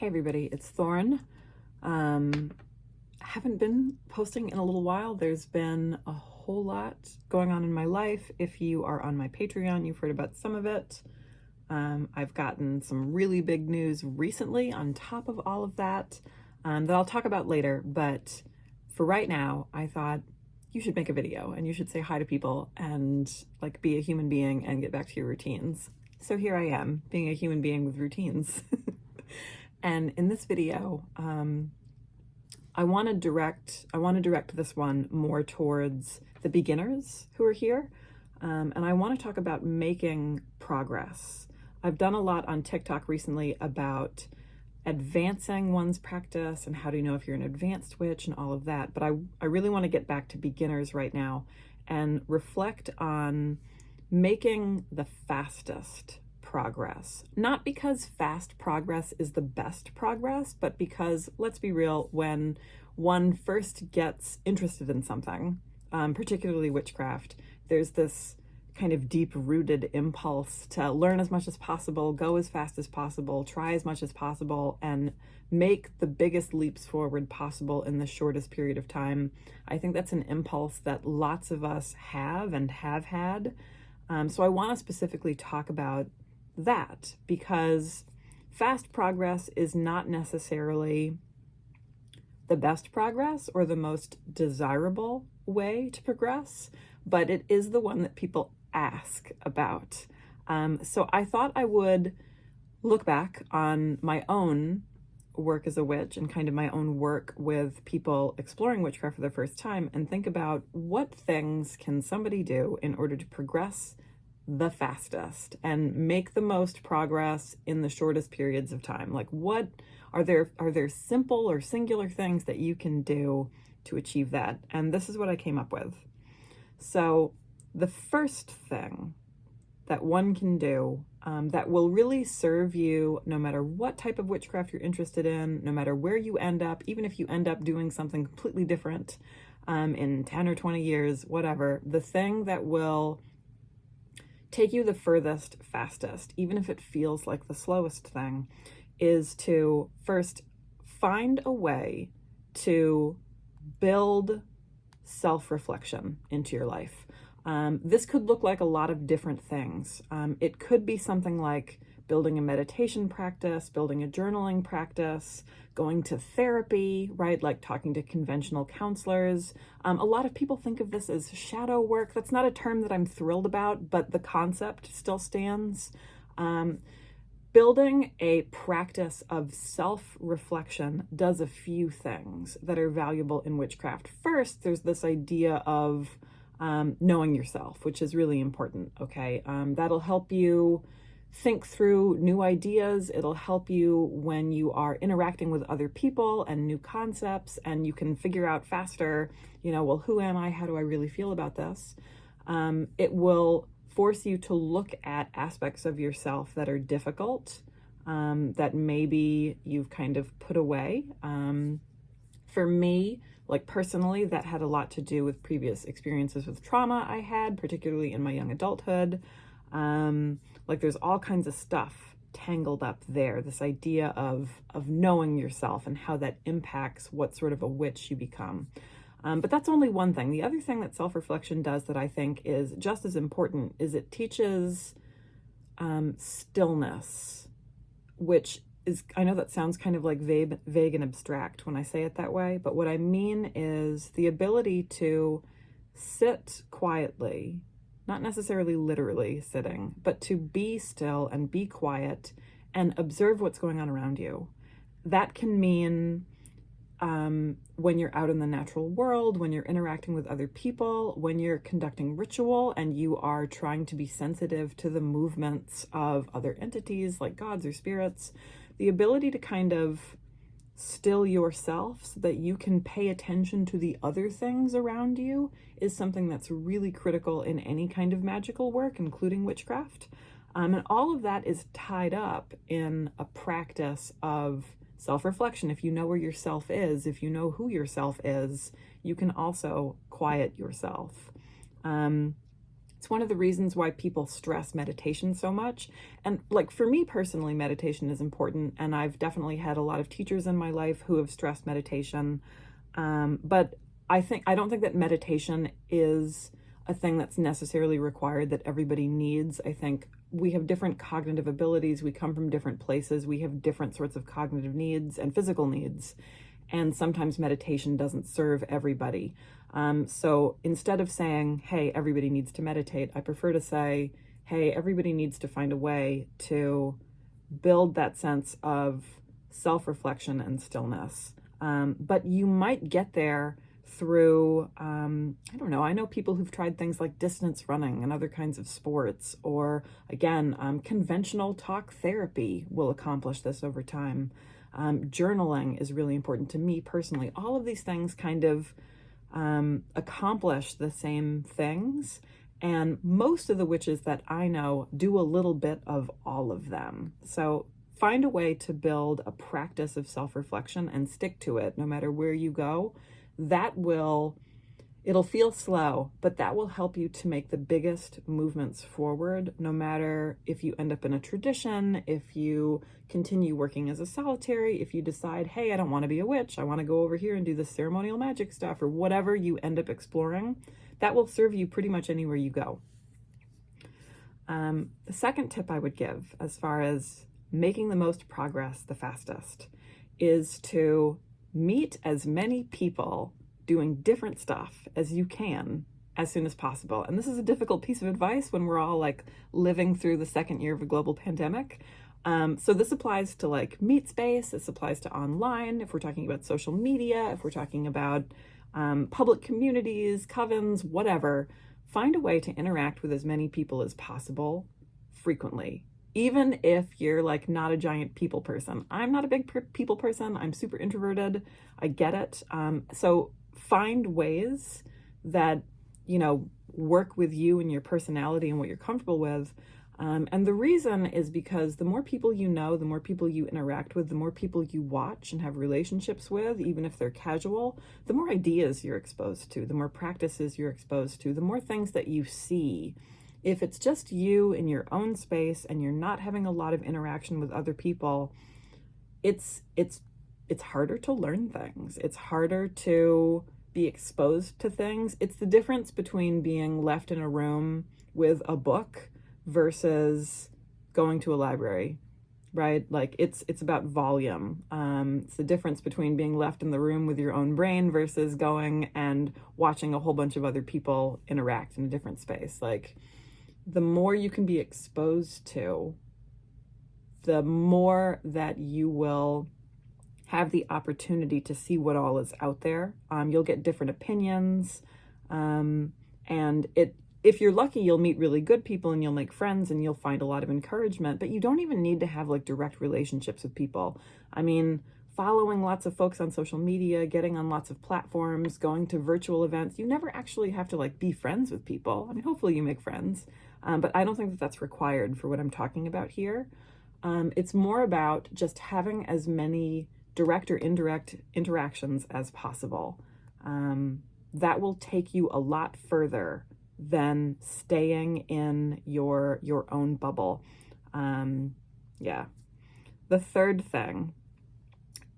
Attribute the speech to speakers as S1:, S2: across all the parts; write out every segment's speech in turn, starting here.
S1: Hey everybody, it's Thorn. I haven't been posting in a little while. There's been a whole lot going on in my life. If you are on my Patreon, you've heard about some of it. I've gotten some really big news recently on top of all of that that I'll talk about later. But for right now, I thought you should make a video and you should say hi to people and like be a human being and get back to your routines. So here I am, being a human being with routines. And in this video, I want to direct this one more towards the beginners who are here, and I want to talk about making progress. I've done a lot on TikTok recently about advancing one's practice and how do you know if you're an advanced witch and all of that, but I really want to get back to beginners right now and reflect on making the fastest progress. Not because fast progress is the best progress, but because, let's be real, when one first gets interested in something, particularly witchcraft, there's this kind of deep-rooted impulse to learn as much as possible, go as fast as possible, try as much as possible, and make the biggest leaps forward possible in the shortest period of time. I think that's an impulse that lots of us have and have had. So I want to specifically talk about that, because fast progress is not necessarily the best progress or the most desirable way to progress, but it is the one that people ask about. So I thought I would look back on my own work as a witch and kind of my own work with people exploring witchcraft for the first time and think about what things can somebody do in order to progress the fastest and make the most progress in the shortest periods of time. Like, what are there simple or singular things that you can do to achieve that? And this is what I came up with. So the first thing that one can do that will really serve you no matter what type of witchcraft you're interested in, no matter where you end up, even if you end up doing something completely different in 10 or 20 years, whatever, the thing that will take you the furthest, fastest, even if it feels like the slowest thing, is to first find a way to build self-reflection into your life. This could look like a lot of different things. It could be something like building a meditation practice, building a journaling practice, going to therapy, right? Like talking to conventional counselors. A lot of people think of this as shadow work. That's not a term that I'm thrilled about, but the concept still stands. Building a practice of self-reflection does a few things that are valuable in witchcraft. First, there's this idea of knowing yourself, which is really important, okay? That'll help you think through new ideas. It'll help you when you are interacting with other people and new concepts, and you can figure out faster, well, who am I? How do I really feel about this? It will force you to look at aspects of yourself that are difficult, that maybe you've kind of put away. For me, like personally, that had a lot to do with previous experiences with trauma I had, particularly in my young adulthood. Like there's all kinds of stuff tangled up there, this idea of knowing yourself and how that impacts what sort of a witch you become. But that's only one thing. The other thing that self-reflection does that I think is just as important is it teaches stillness, which is, I know that sounds kind of like vague and abstract when I say it that way, but what I mean is the ability to sit quietly, not necessarily literally sitting, but to be still and be quiet and observe what's going on around you. That can mean when you're out in the natural world, when you're interacting with other people, when you're conducting ritual and you are trying to be sensitive to the movements of other entities like gods or spirits. The ability to kind of still yourself so that you can pay attention to the other things around you is something that's really critical in any kind of magical work, including witchcraft. And all of that is tied up in a practice of self-reflection. If you know where yourself is, if you know who yourself is, you can also quiet yourself. It's one of the reasons why people stress meditation so much. And like for me personally, meditation is important. And I've definitely had a lot of teachers in my life who have stressed meditation. But I don't think that meditation is a thing that's necessarily required, that everybody needs. I think we have different cognitive abilities. We come from different places. We have different sorts of cognitive needs and physical needs. And sometimes meditation doesn't serve everybody. So instead of saying, hey, everybody needs to meditate, I prefer to say, hey, everybody needs to find a way to build that sense of self-reflection and stillness. But you might get there through, I don't know, I know people who've tried things like distance running and other kinds of sports, or again, conventional talk therapy will accomplish this over time. Journaling is really important to me personally. All of these things kind of accomplish the same things. And most of the witches that I know do a little bit of all of them. So find a way to build a practice of self-reflection and stick to it no matter where you go. It'll feel slow, but that will help you to make the biggest movements forward, no matter if you end up in a tradition, if you continue working as a solitary, if you decide, hey, I don't want to be a witch, I want to go over here and do this ceremonial magic stuff, or whatever you end up exploring, that will serve you pretty much anywhere you go. The second tip I would give, as far as making the most progress the fastest, is to meet as many people doing different stuff as you can as soon as possible. And this is a difficult piece of advice when we're all like living through the second year of a global pandemic. So this applies to like meet space. This applies to online. If we're talking about social media, if we're talking about public communities, covens, whatever, find a way to interact with as many people as possible frequently. Even if you're like not a giant people person. I'm not a big people person. I'm super introverted. I get it. So find ways that, you know, work with you and your personality and what you're comfortable with. And the reason is because the more people you know, the more people you interact with, the more people you watch and have relationships with, even if they're casual, the more ideas you're exposed to, the more practices you're exposed to, the more things that you see. If it's just you in your own space and you're not having a lot of interaction with other people, it's harder to learn things. It's harder to be exposed to things. It's the difference between being left in a room with a book versus going to a library, right? Like it's about volume. It's the difference between being left in the room with your own brain versus going and watching a whole bunch of other people interact in a different space. Like the more you can be exposed to, the more that you will have the opportunity to see what all is out there. You'll get different opinions. And if you're lucky, you'll meet really good people and you'll make friends and you'll find a lot of encouragement, but you don't even need to have like direct relationships with people. I mean, following lots of folks on social media, getting on lots of platforms, going to virtual events, you never actually have to like be friends with people. I mean, hopefully you make friends, but I don't think that that's required for what I'm talking about here. It's more about just having as many direct or indirect interactions as possible. That will take you a lot further than staying in your own bubble. Yeah. The third thing,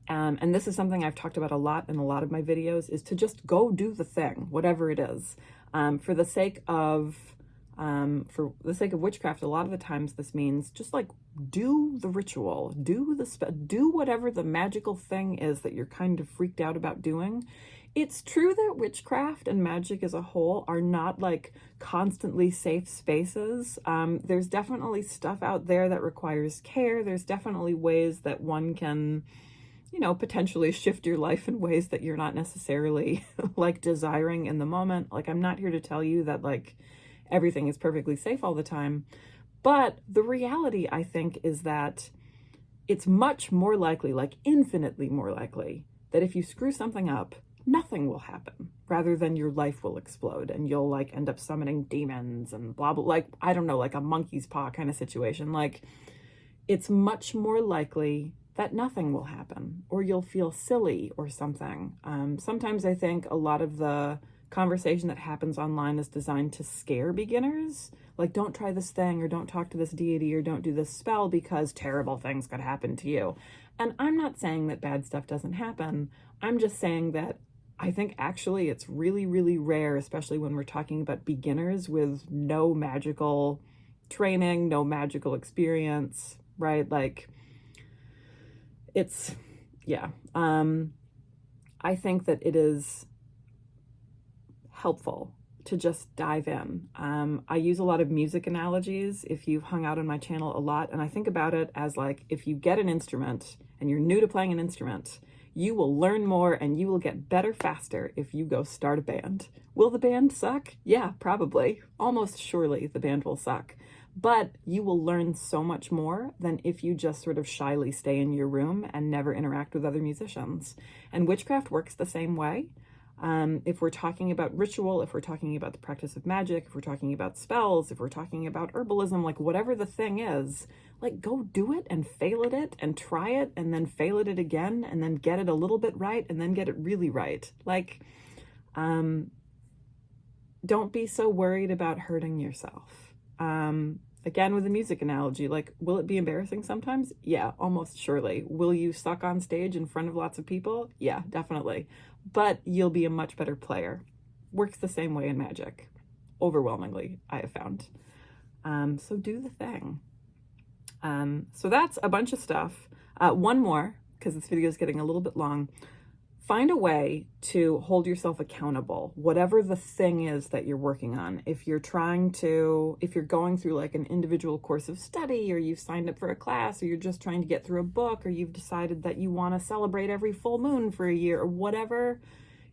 S1: and this is something I've talked about a lot in a lot of my videos, is to just go do the thing, whatever it is. For the sake of witchcraft, a lot of the times this means just like do the ritual, do whatever the magical thing is that you're kind of freaked out about doing. It's true that witchcraft and magic as a whole are not like constantly safe spaces. There's definitely stuff out there that requires care. There's definitely ways that one can, you know, potentially shift your life in ways that you're not necessarily like desiring in the moment. Like, I'm not here to tell you that like everything is perfectly safe all the time. But the reality, I think, is that it's much more likely, like infinitely more likely, that if you screw something up, nothing will happen, rather than your life will explode and you'll like end up summoning demons and blah, blah, like, I don't know, like a monkey's paw kind of situation. Like, it's much more likely that nothing will happen, or you'll feel silly or something. Sometimes I think a lot of the conversation that happens online is designed to scare beginners. Like, don't try this thing, or don't talk to this deity, or don't do this spell because terrible things could happen to you. And I'm not saying that bad stuff doesn't happen. I'm just saying that I think actually it's really, really rare, especially when we're talking about beginners with no magical training, no magical experience, right? Like, it's, yeah. I think that it is helpful to just dive in. I use a lot of music analogies if you've hung out on my channel a lot, and I think about it as like, if you get an instrument and you're new to playing an instrument, you will learn more and you will get better faster if you go start a band. Will the band suck? Yeah, probably. Almost surely the band will suck. But you will learn so much more than if you just sort of shyly stay in your room and never interact with other musicians. And witchcraft works the same way. If we're talking about ritual, if we're talking about the practice of magic, if we're talking about spells, if we're talking about herbalism, like whatever the thing is, like go do it and fail at it and try it and then fail at it again and then get it a little bit right and then get it really right. Like, don't be so worried about hurting yourself. Again, with the music analogy, like, will it be embarrassing sometimes? Yeah, almost surely. Will you suck on stage in front of lots of people? Yeah, definitely. But you'll be a much better player. Works the same way in magic. Overwhelmingly, I have found. So do the thing. So that's a bunch of stuff. One more, because this video is getting a little bit long. Find a way to hold yourself accountable, whatever the thing is that you're working on. If you're going through like an individual course of study, or you've signed up for a class, or you're just trying to get through a book, or you've decided that you want to celebrate every full moon for a year, or whatever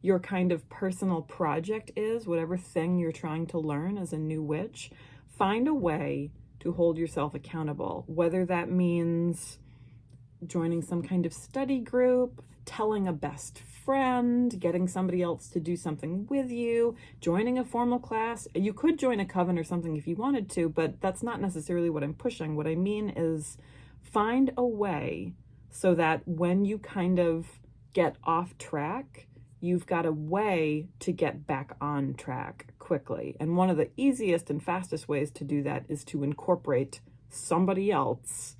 S1: your kind of personal project is, whatever thing you're trying to learn as a new witch, find a way to hold yourself accountable, whether that means joining some kind of study group, telling a best friend, getting somebody else to do something with you, joining a formal class. You could join a coven or something if you wanted to, but that's not necessarily what I'm pushing. What I mean is find a way so that when you kind of get off track, you've got a way to get back on track quickly. And one of the easiest and fastest ways to do that is to incorporate somebody else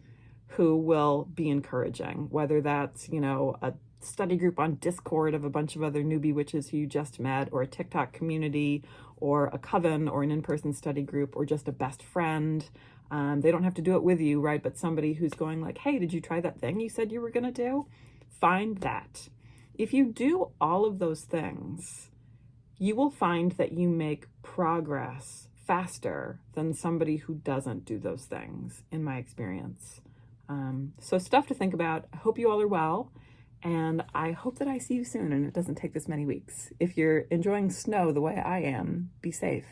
S1: who will be encouraging, whether that's, a study group on Discord of a bunch of other newbie witches who you just met, or a TikTok community, or a coven, or an in-person study group, or just a best friend. They don't have to do it with you, right? But somebody who's going like, hey, did you try that thing you said you were going to do? Find that. If you do all of those things, you will find that you make progress faster than somebody who doesn't do those things, in my experience. So stuff to think about. I hope you all are well, and I hope that I see you soon and it doesn't take this many weeks. If you're enjoying snow the way I am, be safe.